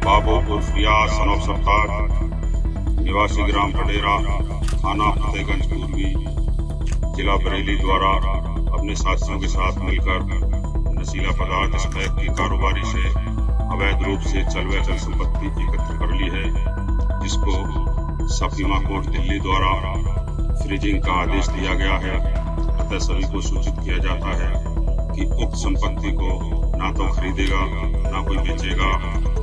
बाबू उर्फ रियाज son of Sattar, निवासी ग्राम पडेरा, थाना फतेहगंज पूर्वी, जिला बरेली द्वारा अपने साथियों के साथ मिलकर नशीला पदार्थ स्मैक की कारोबारी से अवैध रूप से चल व अचल संपत्ति एकत्र कर ली है, जिसको सफीमा कोर्ट दिल्ली द्वारा फ्रीजिंग का आदेश दिया गया है। अतः सभी को सूचित किया जाता है कि उक्त संपत्ति को ना तो खरीदेगा, ना कोई बेचेगा,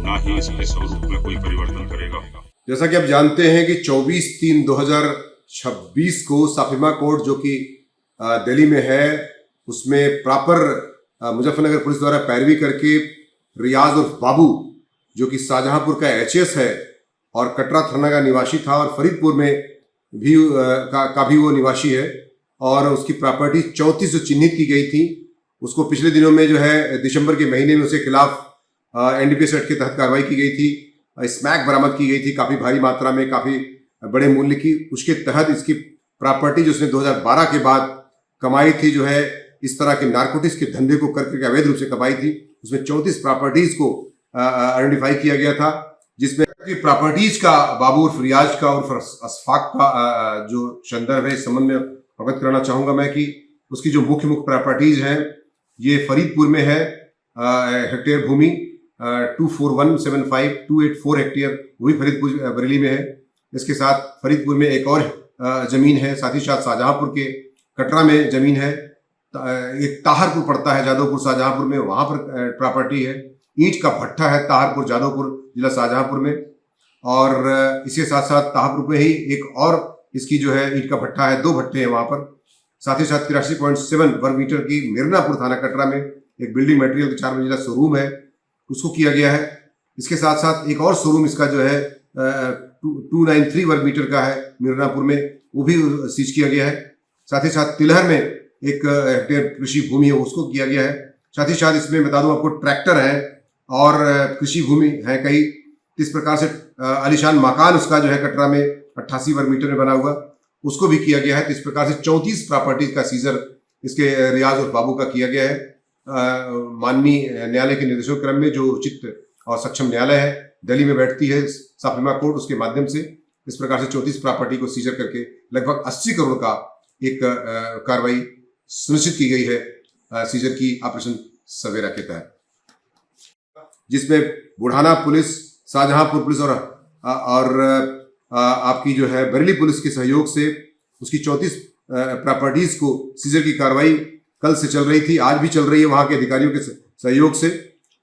ना ही इसके स्वरूप में कोई परिवर्तन करेगा। जैसा कि आप जानते हैं कि 24/3/2026 को सफीमा कोर्ट जो कि दिल्ली में है, उसमें प्रॉपर मुजफ्फरनगर पुलिस द्वारा पैरवी करके रियाज उर्फ बाबू जो कि शाहजहांपुर का एचएस है और कटरा थाना का निवासी था और फरीदपुर में भी का भी वो निवासी है, और उसकी प्रॉपर्टी 34 जो चिन्हित की गई थी, उसको पिछले दिनों में जो है दिसंबर के महीने में उसके खिलाफ एनडीपीएस एक्ट के तहत कार्रवाई की गई थी। स्मैक बरामद की गई थी काफ़ी भारी मात्रा में, काफ़ी बड़े मूल्य की। उसके तहत इसकी प्रॉपर्टी जो उसने 2012 के बाद कमाई थी, जो है इस तरह के नारकोटिक्स के धंधे को करके अवैध रूप से कमाई थी, उसमें 34 प्रॉपर्टीज को आइडेंटिफाई किया गया था, जिसमें प्रॉपर्टीज का बाबू उर्फ रियाज का उर्फ अशफाक का जो संदर्भ है, इस संबंध में अवगत कराना चाहूंगा मैं कि उसकी जो मुख्य प्रॉपर्टीज हैं, ये फरीदपुर में है हेक्टेयर भूमि 24175 हेक्टेयर, वो भी फरीदपुर बरेली में है। इसके साथ फरीदपुर में एक और जमीन है, साथ ही साथ शाहजहांपुर के कटरा में जमीन है, एक ताहरपुर पड़ता है जादवपुर शाहजहांपुर में, वहां पर प्रॉपर्टी है। ईंट का भट्ठा है ताहरपुर जादवपुर जिला शाहजहांपुर में, और इसके साथ साथ ताहरपुर में ही एक और इसकी जो है ईंट का भट्ठा है, 2 भट्टे हैं वहां पर। साथ ही साथ 83.7 वर्ग मीटर की मिर्नापुर थाना कटरा में एक बिल्डिंग मटेरियल का 4 मंजिला शोरूम है, उसको किया गया है। इसके साथ साथ एक और शोरूम इसका जो है 293 वर्ग मीटर का है मिर्नापुर में, वो भी सीज किया गया है। साथ ही साथ तिलहर में एक हेक्टेयर कृषि भूमि है, उसको किया गया है। साथ ही साथ इसमें बता दूं आपको ट्रैक्टर है और कृषि भूमि है कई। इस प्रकार से आलीशान मकान उसका जो है कटरा में 88 वर्ग मीटर में बना हुआ, उसको भी किया गया है। तो इस प्रकार से 34 प्रॉपर्टीज का सीजर इसके रियाज और बाबू का किया गया है। माननीय न्यायालय के निर्देशों क्रम में जो उचित और सक्षम न्यायालय है दिल्ली में बैठती है सफीमा कोर्ट, उसके माध्यम से इस प्रकार से 34 प्रॉपर्टी को सीजर करके लगभग 80 करोड़ का एक कार्रवाई सुनिश्चित की गई है सीजर की ऑपरेशन सवेरा के तहत, जिसमें बुढ़ाना पुलिस, शाहजहांपुर पुलिस और आपकी जो है बरेली पुलिस के सहयोग से उसकी 34 प्रॉपर्टीज को सीजर की कार्रवाई कल से चल रही थी, आज भी चल रही है वहां के अधिकारियों के सहयोग से।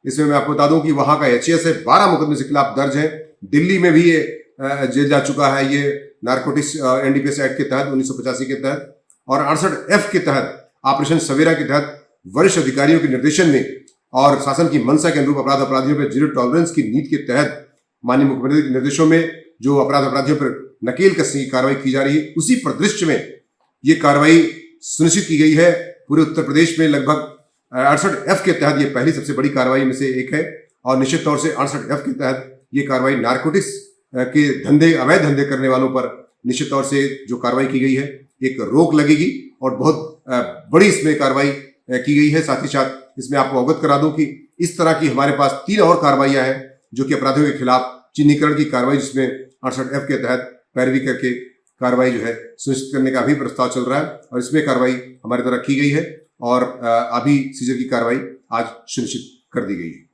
इसमें मैं आपको बता दूं कि वहां का एचएस है, 12 मुकदमे के खिलाफ दर्ज है। दिल्ली में भी ये जेल जा चुका है, ये नारकोटिक्स एनडीपीएस एक्ट के तहत 1985 के तहत और 68F के तहत ऑपरेशन सवेरा के तहत वरिष्ठ अधिकारियों के निर्देशन में और शासन की मंशा के अनुरूप अपराधियों पर जीरो टॉलरेंस की नीति के तहत माननीय मुख्यमंत्री के निर्देशों में जो अपराधियों पर नकेल कसने की कार्रवाई की जा रही है, उसी परिदृश्य में ये कार्रवाई सुनिश्चित की गई है। पूरे उत्तर प्रदेश में लगभग 68F के तहत ये पहली सबसे बड़ी कार्रवाई में से एक है, और निश्चित तौर से 68F के तहत ये कार्रवाई नारकोटिक्स के धंधे, अवैध धंधे करने वालों पर निश्चित तौर से जो कार्रवाई की गई है, एक रोक लगेगी और बहुत बड़ी इसमें कार्रवाई की गई है। साथ ही साथ इसमें आपको अवगत करा दूं कि इस तरह की हमारे पास 3 और कार्रवाइयां हैं जो कि अपराधियों के खिलाफ चिन्हीकरण की कार्रवाई, जिसमें 68F के तहत पैरवी करके कार्रवाई जो है सुनिश्चित करने का भी प्रस्ताव चल रहा है, और इसमें कार्रवाई हमारे द्वारा की गई है और अभी सीजर की कार्रवाई आज सुनिश्चित कर दी गई है।